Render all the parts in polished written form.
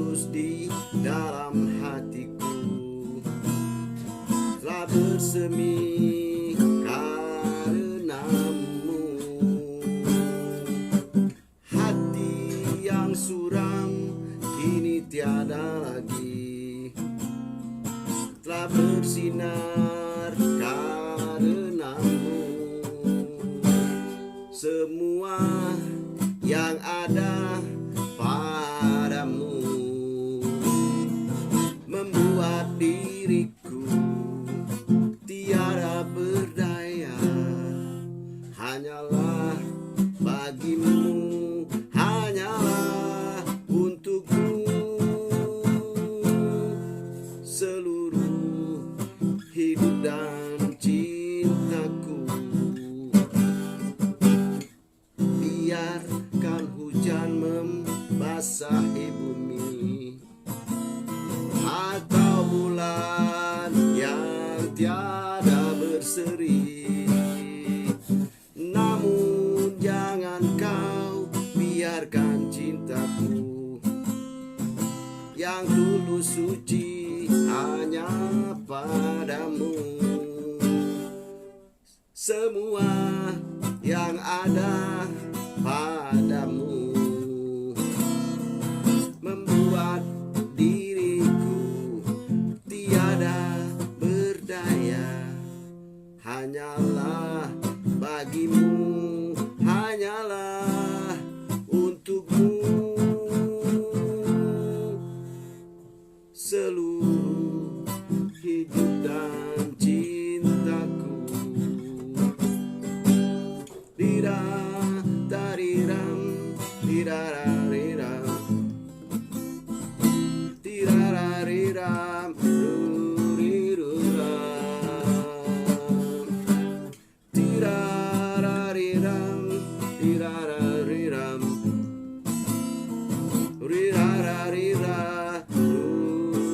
tulus di dalam hatiku telah bersemi karenamu. Hati yang suram kini tiada lagi, telah bersinar karenamu. Semua yang ada padamu membuat diriku tiada berdaya. Hanyalah bagimu, hanyalah untukmu, seluruh hidup dan cintaku. Biarkan hujan membasahi bumi atau bulan yang tiada berseri, namun jangan kau biarkan cintaku yang tulus suci hanya padamu. Semua yang ada padamu membuat diriku tiada berdaya. Hanyalah bagimu, hanyalah untukmu, seluruh hidup dan cintaku. Dira tariram, dirarariram, dirarariram, ruriruram, dirarariram, dirarariram, rirararira,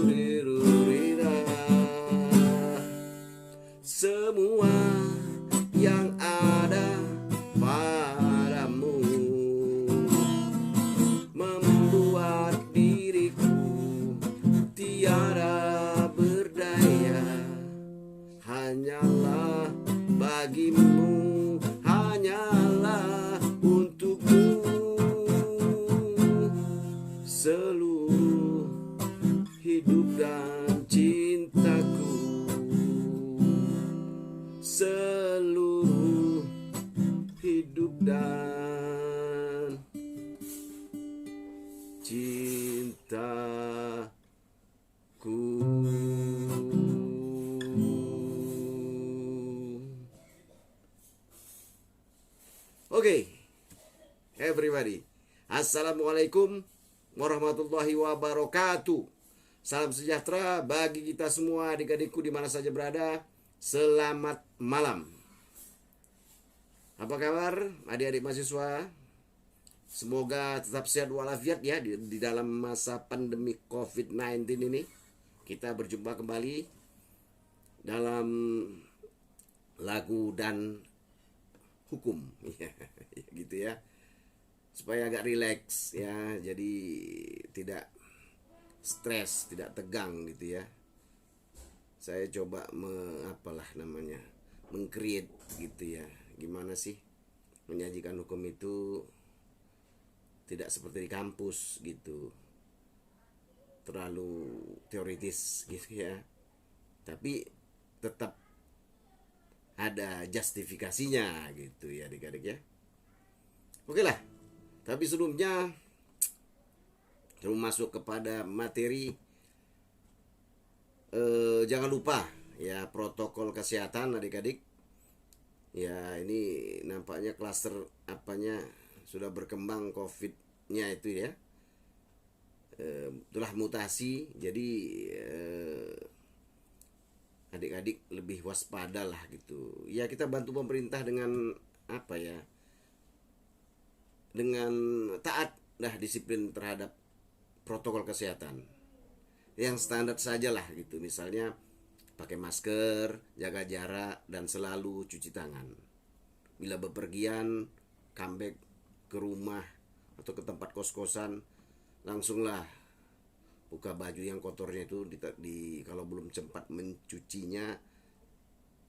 rurirurira. Semua yang ada padamu membuat diriku tiada berdaya. Hanyalah bagimu, hanyalah untukmu, seluruh hidup dan cintaku, seluruh hidup dan cintaku. Oke, everybody, assalamualaikum warahmatullahi wabarakatuh. Salam sejahtera bagi kita semua, adik-adikku di mana saja berada. Selamat malam. Apa kabar adik-adik mahasiswa? Semoga tetap sehat walafiat ya di dalam masa pandemi COVID-19 ini. Kita berjumpa kembali dalam lagu dan hukum gitu ya, supaya agak rileks ya, jadi tidak stres, tidak tegang gitu ya. Saya coba meng-create gitu ya, gimana sih menyajikan hukum itu tidak seperti di kampus gitu, terlalu teoritis gitu ya, tapi tetap ada justifikasinya gitu ya adik-adik ya. Oke lah, tapi sebelumnya sebelum masuk kepada materi, jangan lupa ya protokol kesehatan adik-adik. Ya ini nampaknya klaster sudah berkembang COVID-nya itu ya. Telah mutasi, jadi adik-adik lebih waspada lah gitu. Ya kita bantu pemerintah dengan dengan taat disiplin terhadap protokol kesehatan yang standar saja lah gitu. Misalnya pakai masker, jaga jarak, dan selalu cuci tangan. Bila bepergian, comeback ke rumah atau ke tempat kos-kosan, langsunglah buka baju yang kotornya itu kalau belum sempat mencucinya,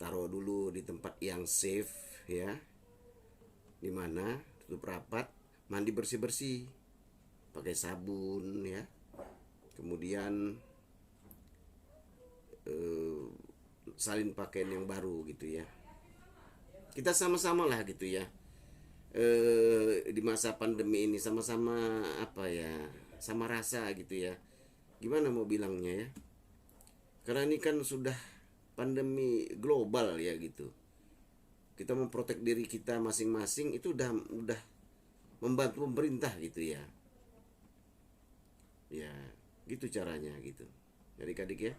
taruh dulu di tempat yang safe ya, dimana tutup rapat, mandi bersih-bersih pakai sabun ya, kemudian salin pakaian yang baru gitu ya. Kita sama-sama lah gitu ya, di masa pandemi ini sama-sama apa ya, sama rasa gitu ya, gimana mau bilangnya ya, karena ini kan sudah pandemi global ya gitu. Kita memprotek diri kita masing-masing itu udah membantu pemerintah gitu ya. Ya, gitu caranya gitu. Jadi adik ya,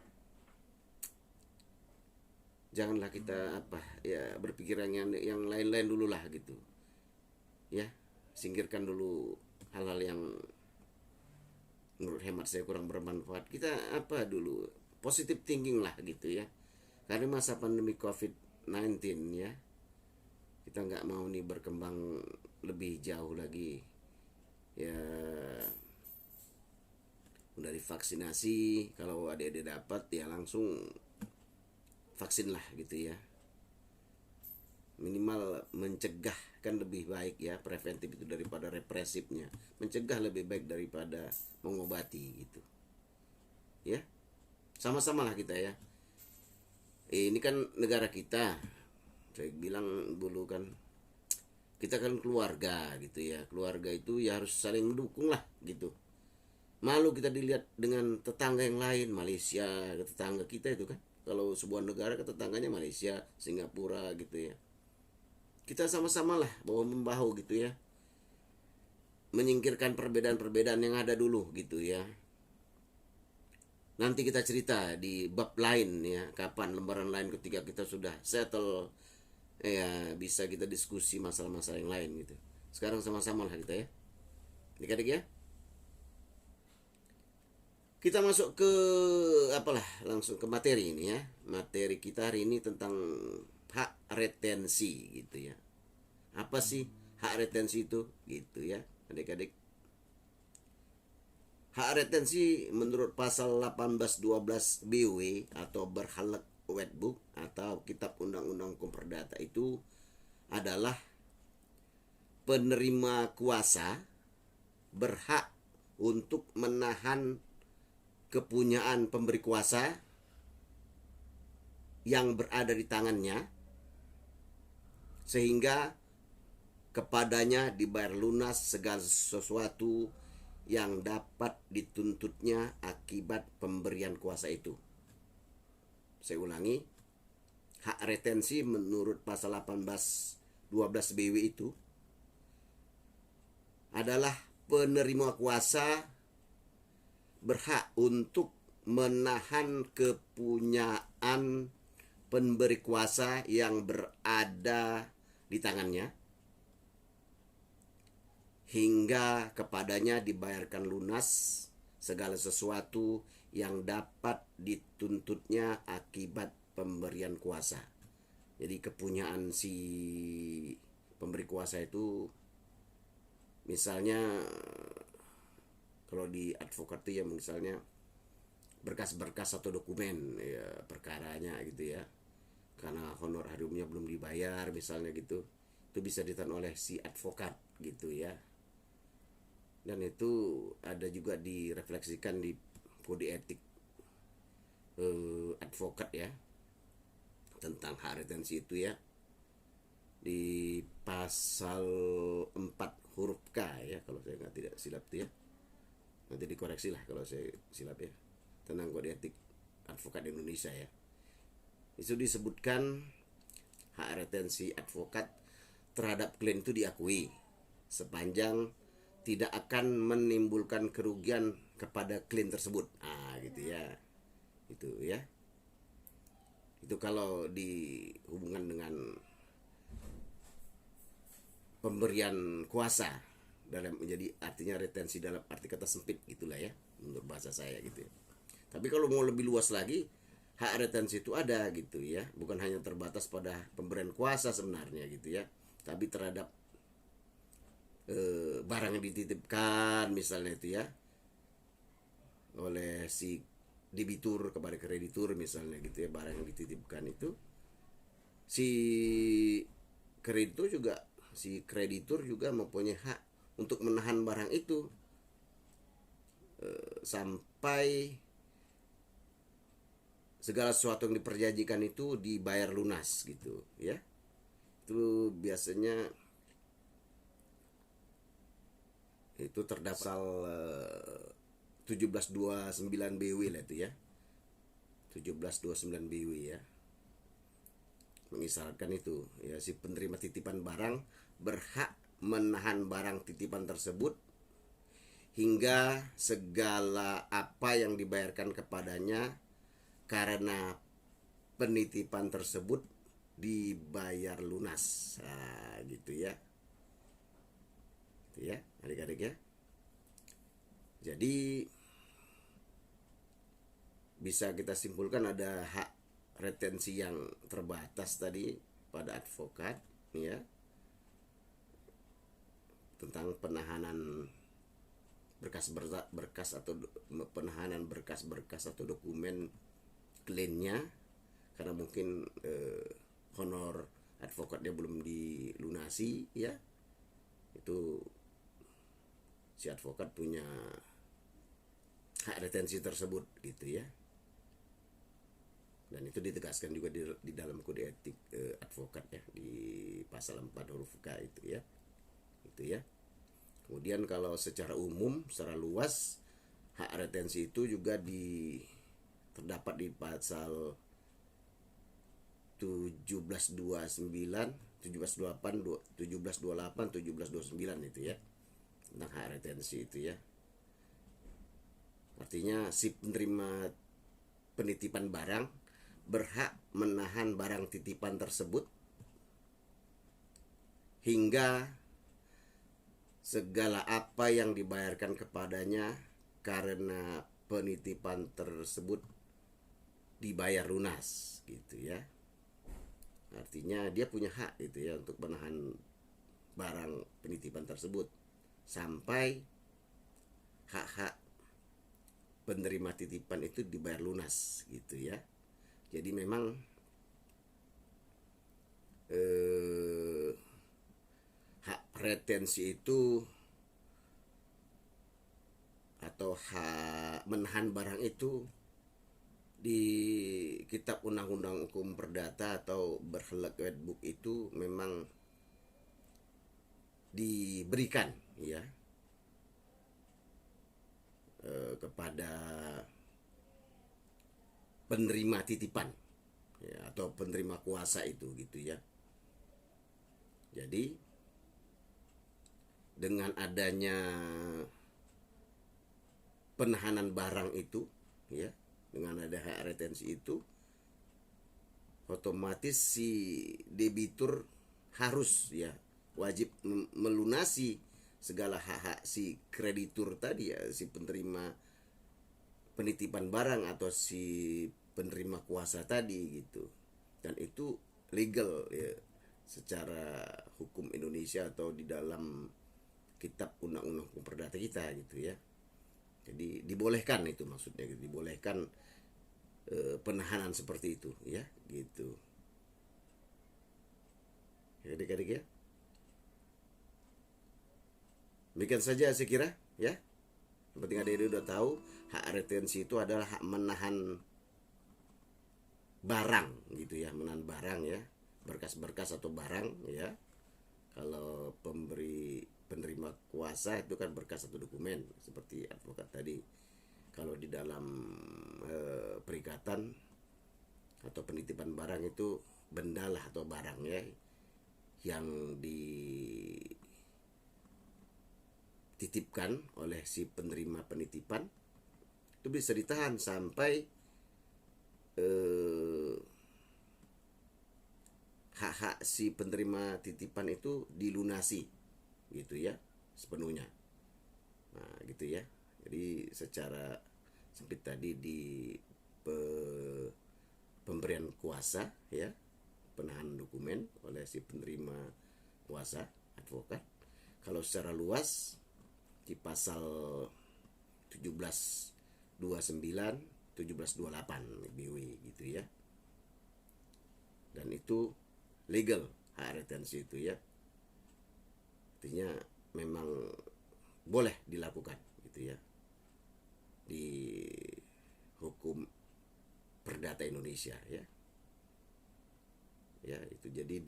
janganlah kita apa ya berpikir yang lain-lain dulu lah gitu. Ya, singkirkan dulu hal-hal yang menurut hemat saya kurang bermanfaat. Kita apa dulu, positive thinking lah gitu ya. Karena masa pandemi COVID-19 ya, kita nggak mau nih berkembang lebih jauh lagi ya. Dari vaksinasi, kalau adik-adik dapat ya langsung vaksin lah gitu ya. Minimal mencegah kan lebih baik ya, preventif itu daripada represifnya. Mencegah lebih baik daripada mengobati gitu ya. Sama-sama lah kita ya. Ini kan negara kita, saya bilang dulu kan, kita kan keluarga gitu ya. Keluarga itu ya harus saling mendukung lah gitu. Malu kita dilihat dengan tetangga yang lain, Malaysia, tetangga kita itu kan. Kalau sebuah negara ke tetangganya Malaysia, Singapura gitu ya. Kita sama-sama lah bahu membahu gitu ya. Menyingkirkan perbedaan-perbedaan yang ada dulu gitu ya. Nanti kita cerita di bab lain ya, kapan lembaran lain ketika kita sudah settle ya, bisa kita diskusi masalah-masalah yang lain gitu. Sekarang sama-sama lah kita ya. Adik-adik ya. Kita masuk ke apalah, langsung ke materi ini ya. Materi kita hari ini tentang hak retensi gitu ya. Apa sih hak retensi itu gitu ya, adik-adik. Hak retensi menurut pasal 1812 BW atau Berhalaak Wetboek atau Kitab Undang-Undang Hukum Perdata itu adalah penerima kuasa berhak untuk menahan kepunyaan pemberi kuasa yang berada di tangannya sehingga kepadanya dibayar lunas segala sesuatu yang dapat dituntutnya akibat pemberian kuasa itu. Saya ulangi, hak retensi menurut pasal 1812 BW itu adalah penerima kuasa berhak untuk menahan kepunyaan pemberi kuasa yang berada di tangannya hingga kepadanya dibayarkan lunas segala sesuatu yang dapat dituntutnya akibat pemberian kuasa. Jadi kepunyaan si pemberi kuasa itu, misalnya kalau di advokat itu ya misalnya berkas-berkas atau dokumen ya perkaranya gitu ya, karena honorariumnya belum dibayar misalnya gitu, itu bisa ditahan oleh si advokat gitu ya. Dan itu ada juga direfleksikan di kode etik advokat ya, tentang hak retensi itu ya, di pasal 4 huruf K ya, kalau saya nggak tidak silap tuh ya. Nanti dikoreksi lah kalau saya silap ya, tentang kode etik advokat Indonesia ya. Itu disebutkan hak retensi advokat terhadap klien itu diakui sepanjang tidak akan menimbulkan kerugian kepada klien tersebut. Gitu ya. Itu ya. Itu kalau dihubungkan dengan pemberian kuasa, dalam menjadi artinya retensi dalam arti kata sempit gitulah ya, menurut bahasa saya gitu ya. Tapi kalau mau lebih luas lagi, hak retensi itu ada gitu ya, bukan hanya terbatas pada pemberian kuasa sebenarnya gitu ya, tapi terhadap barang yang dititipkan misalnya itu ya oleh oleh si debitur kepada kreditur misalnya gitu ya, barang yang dititipkan itu si kreditur juga mempunyai hak untuk menahan barang itu sampai segala sesuatu yang diperjanjikan itu dibayar lunas gitu ya. Itu biasanya itu terdapat pasal 1729 BW lah itu ya. 1729 BW ya. Mengisyaratkan itu ya, si penerima titipan barang berhak menahan barang titipan tersebut hingga segala apa yang dibayarkan kepadanya karena penitipan tersebut dibayar lunas. Nah, gitu ya. Gitu ya, adik-adik ya. Jadi bisa kita simpulkan ada hak retensi yang terbatas tadi pada advokat ya, tentang penahanan berkas atau penahanan berkas-berkas atau dokumen kliennya karena mungkin honor advokatnya belum dilunasi ya. Itu si advokat punya hak retensi tersebut gitu ya. Dan itu ditegaskan juga di dalam kode etik advokat ya, di pasal 4 huruf K itu ya. Itu ya. Kemudian kalau secara umum, secara luas, hak retensi itu juga terdapat di pasal 1729, 1728, 1728, 1729 itu ya, tentang hak retensi itu ya. Artinya si penerima penitipan barang berhak menahan barang titipan tersebut hingga segala apa yang dibayarkan kepadanya karena penitipan tersebut dibayar lunas gitu ya. Artinya dia punya hak itu ya untuk menahan barang penitipan tersebut sampai hak-hak penerima titipan itu dibayar lunas gitu ya. Jadi memang hak retensi itu atau hak menahan barang itu di Kitab Undang-Undang Hukum Perdata atau Berhelak Wetboek itu memang diberikan ya kepada penerima titipan ya, atau penerima kuasa itu gitu ya. Jadi dengan adanya penahanan barang itu ya, dengan ada hak retensi itu, otomatis si debitur harus ya wajib melunasi segala hak-hak si kreditur tadi ya, si penerima penitipan barang atau si penerima kuasa tadi gitu. Dan itu legal ya secara hukum Indonesia atau di dalam Kitab Undang-Undang Hukum Perdata kita gitu ya. Jadi dibolehkan itu, maksudnya dibolehkan penahanan seperti itu ya gitu. Ya, adik-adik ya. Demikian saja saya kira ya. Yang penting adik-adik udah tahu hak retensi itu adalah hak menahan barang gitu ya, menahan barang ya, berkas-berkas atau barang ya. Kalau penerima kuasa itu kan berkas atau dokumen seperti advokat tadi. Kalau di dalam perikatan atau penitipan barang itu benda lah atau barang ya yang dititipkan oleh si penerima penitipan itu bisa ditahan sampai hak-hak si penerima titipan itu dilunasi gitu ya sepenuhnya. Nah gitu ya. Jadi secara sempit tadi di pemberian kuasa ya, penahanan dokumen oleh si penerima kuasa advokat. Kalau secara luas di pasal 1729 1729 1728 BW gitu ya. Dan itu legal hak retensi itu ya. Artinya memang boleh dilakukan gitu ya di hukum perdata Indonesia ya. Ya, itu jadi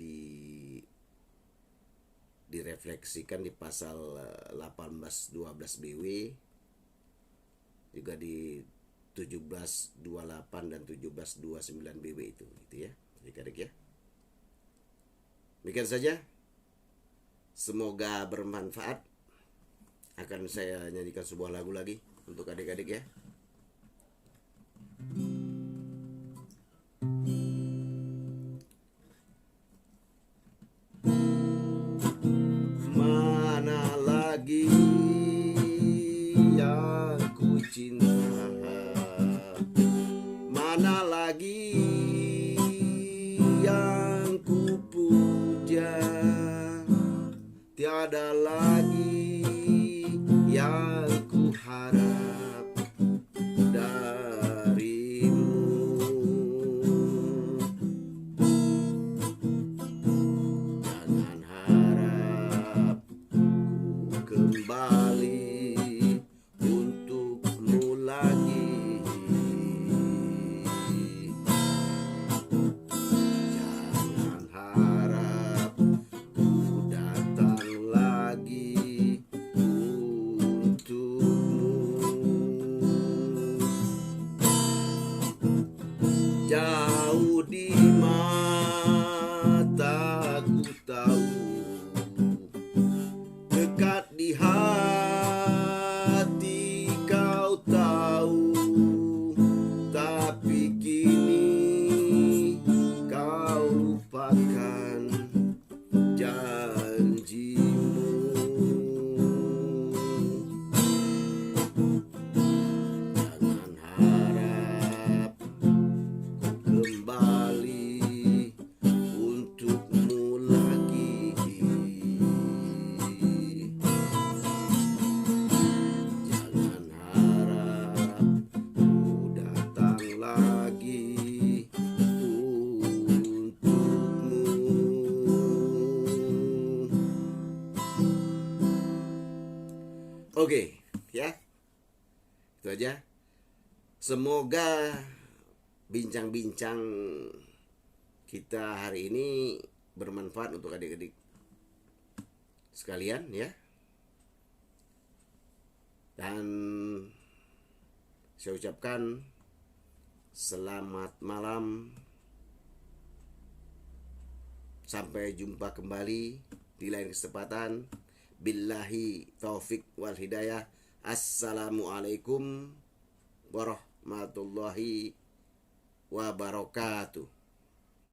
direfleksikan di pasal 1812 BW, juga di 1728 dan 1729 BW itu gitu ya adik-adik ya. Demikian saja, semoga bermanfaat. Akan saya nyanyikan sebuah lagu lagi untuk adik-adik ya. Mana lagi yang ku cinta, mana lagi yang ku puja, tiada lagi yang ku harap darimu. Jangan harap ku kembali untukmu lagi. Jangan harap ku datang lagi untukmu. Jauh di mata ku tahu, dekat di hati kau tahu, tapi kini kau lupakan janjimu. Jangan harap kembali untukmu lagi. Jangan harap ku datang lagi untukmu. Oke, ya. Itu aja. Semoga bincang-bincang kita hari ini bermanfaat untuk adik-adik sekalian ya. Dan saya ucapkan selamat malam. Sampai jumpa kembali di lain kesempatan. Billahi taufik wal hidayah. Assalamualaikum warahmatullahi wabarakatuh.